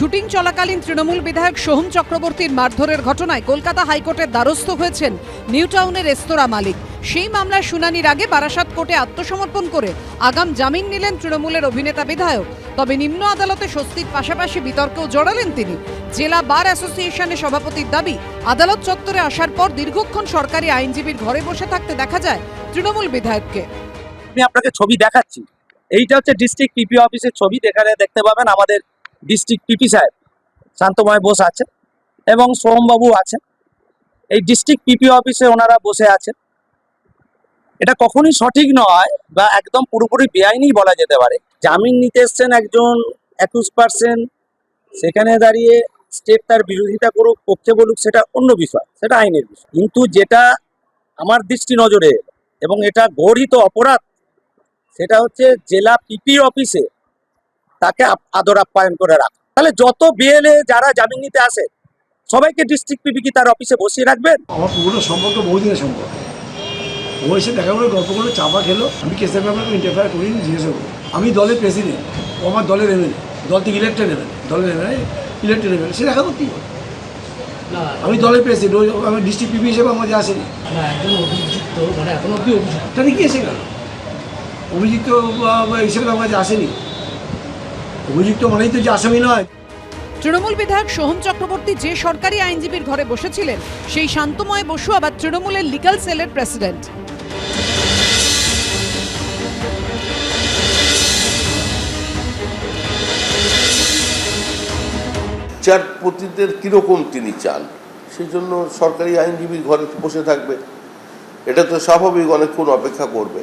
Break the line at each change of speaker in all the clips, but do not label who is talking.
Shooting চলাকালীন তৃণমূল বিধায়ক সোহম চক্রবর্তীর মারধরের ঘটনায় কলকাতা হাইকোর্টের দ্বারস্থ হয়েছেন নিউ টাউনের রেস্তোরাঁ মালিক। সেই মামলার শুনানির আগে বারাসাত কোর্টে আত্মসমর্পণ করে আগাম জামিন নিলেন তৃণমূলের অভিনেতা বিধায়ক। তবে নিম্ন আদালতে স্বস্তির পাশাপাশি বিতর্কেও জড়ালেন তিনি। জেলা বার অ্যাসোসিয়েশনের সভাপতির দাবি, আদালত চত্বরে আসার পর দীর্ঘক্ষণ সরকারি আইনজীবীর ঘরে বসে থাকতে দেখা যায় তৃণমূল বিধায়ককে।
আমি আপনাকে ছবি দেখাচ্ছি, এইটা হচ্ছে ডিস্ট্রিক্ট পিপি অফিসের ছবি। দেখতে পাবেন আমাদের ডিস্ট্রিক্ট পিপি সাহেব শান্তময় বোস আছে এবং সোহমবাবু আছেন। এই ডিস্ট্রিক্ট পিপি অফিসে ওনারা বসে আছেন। এটা কখনোই সঠিক নয় বা একদম পুরোপুরি বেআইনি বলা যেতে পারে। জামিন নিতে এসছেন একজন অ্যাকিউজ পারসন, সেখানে দাঁড়িয়ে স্টেট তার বিরোধিতা করুক, পক্ষে বলুক, সেটা অন্য বিষয়, সেটা আইনের বিষয়। কিন্তু যেটা আমার দৃষ্টি নজরে এবং এটা গর্হিত অপরাধ, সেটা হচ্ছে জেলা পিপি অফিসে তাকে আদর আপ্যায়ন করে রাখা। তাহলে যত বিএলএ যারা জামিন নিতে আসে সবাইকে ডিস্ট্রিক্ট পিপি কি তার অফিসে বসিয়ে রাখবেন?
আমার পুরো সম্পর্ক বহুদিনের সম্পর্ক। ও এসে দেখা করে গল্প করলো, চাপা খেলো। আমি কেসের ব্যাপারে ইন্টারফেয়ার করিনি, জিজ্ঞাসা করবো। আমি দলের প্রেসিডেন্ট, ও আমার দলের এমএলএ, দল থেকে ইলেক্টেড এমএলএ, দলের এমএলএ ইলেক্টেড এমএলএ, সে দেখা করতেই হবে। আমি দলের প্রেসিডেন্ট, আমি ডিস্ট্রিক্ট পিপি হিসেবে আমার আসেনি।
একজন অভিযুক্ত, মানে এখন অব্দি অভিযুক্ত,
তাহলে কি এসে গেল? অভিযুক্ত হিসেবে আমার কাছে আসেনি। অভিযুক্ত মানেই তো যে আসামি নয়।
তৃণমূল বিধায়ক সোহম চক্রবর্তী যে সরকারি আইনজীবীর ঘরে বসেছিলেন, সেই শান্তময় বসু আবার তৃণমূলের লিগ্যাল সেলের প্রেসিডেন্ট।
বিচারপতিদের কীরকম তিনি চান, সেই জন্য সরকারি আইনজীবীর ঘরে বসে থাকবে, এটা তো স্বাভাবিক। অনেকক্ষণ অপেক্ষা করবে,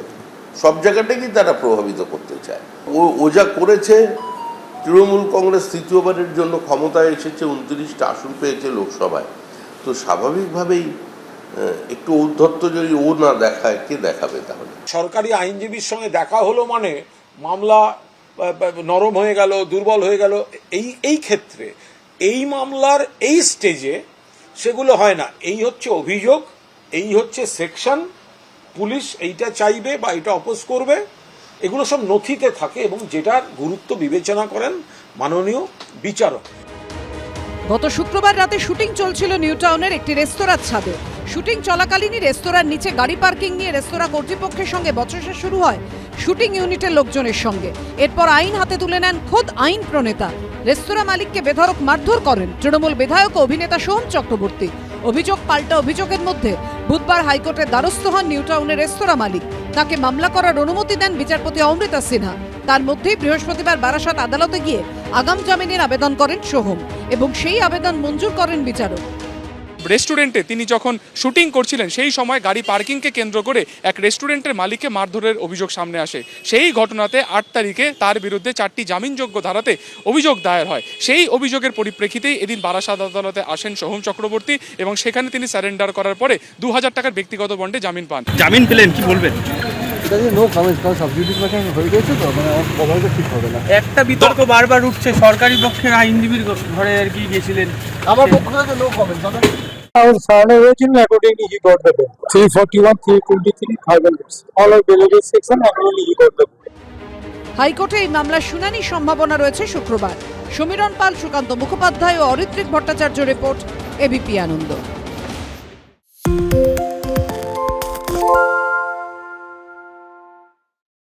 সব জায়গাটাকেই তারা প্রভাবিত করতে চায়। ও যা করেছে, তৃণমূল কংগ্রেস তৃতীয়বারের জন্য ক্ষমতায় এসেছে, 29টা আসন পেয়েছে লোকসভায়, তো স্বাভাবিকভাবেই একটু ঔদ্ধত্য যদি ও না দেখায়, কে দেখাবে তাহলে?
সরকারি আইনজীবীর সঙ্গে দেখা হলো মানে মামলা নরম হয়ে গেল, দুর্বল হয়ে গেল। এই ক্ষেত্রে এই মামলার এই স্টেজে সেগুলো হয় না। এই হচ্ছে অভিযোগ, এই হচ্ছে সেকশন, পুলিশ এইটা চাইবে বা এটা অপোজ করবে, এগুলো সব নথিতে থাকে এবং যেটার গুরুত্ব বিবেচনা করেন মাননীয় বিচারক।
গত শুক্রবার রাতে শুটিং চলছিল নিউ টাউনের একটি রেস্তোরাঁর ছাদে। শুটিং চলাকালীনই রেস্তোরাঁর নিচে গাড়ি পার্কিং নিয়ে রেস্তোরাঁ কর্তৃপক্ষের সঙ্গে বচসা শুরু হয় শুটিং ইউনিটের লোকজনের সঙ্গে। এরপর আইন হাতে তুলে নেন খোদ আইন প্রণেতা। রেস্তোরাঁ মালিককে বেধড়ক মারধর করেন তৃণমূল বিধায়ক ও অভিনেতা সোহম চক্রবর্তী। অভিযোগ পাল্টা অভিযোগের মধ্যে বুধবার হাইকোর্টের দ্বারস্থ হন নিউ টাউনের রেস্তোরাঁ মালিক। তাকে মামলা করার অনুমতি দেন বিচারপতি অমৃতা সিনহা। তার মধ্যেই বৃহস্পতিবার বারাসাত আদালতে গিয়ে আগাম জামিনের আবেদন করেন সোহম এবং সেই আবেদন মঞ্জুর করেন বিচারক।
রেস্টুরেন্টে তিনি যখন শুটিং করছিলেন সেই সময় গাড়ি পার্কিংকে কেন্দ্র করে এক রেস্টুরেন্টের মালিককে মারধরের অভিযোগ সামনে আসে। সেই ঘটনাতে 8 তারিখে তার বিরুদ্ধে 4টি জামিনযোগ্য ধারাতে অভিযোগ দায়ের হয়। সেই অভিযোগের পরিপ্রেক্ষিতেই এদিন বারাসাত আদালতে আসেন সোহম চক্রবর্তী এবং সেখানে তিনি সারেন্ডার করার পরে 2000 টাকার ব্যক্তিগত বন্ডে জামিন পান।
জামিন পেলেন, কি বলবেন?
একটা বিতর্ক বারবার উঠছে, সরকারি পক্ষের আইনজীবীর ঘরে আর কি গেছিলেন।
আমার পক্ষ থেকে no comment.
Our surrender agent accordingly he got the bill. 341, 323, 500. All are delivery section accordingly he got the bill.
হাইকোর্টে এই মামলার শুনানির সম্ভাবনা রয়েছে শুক্রবার। সমীরণ পাল, সুকান্ত মুখোপাধ্যায় ও অরিত্রিক ভট্টাচার্য রিপোর্ট, এবিপি আনন্দ।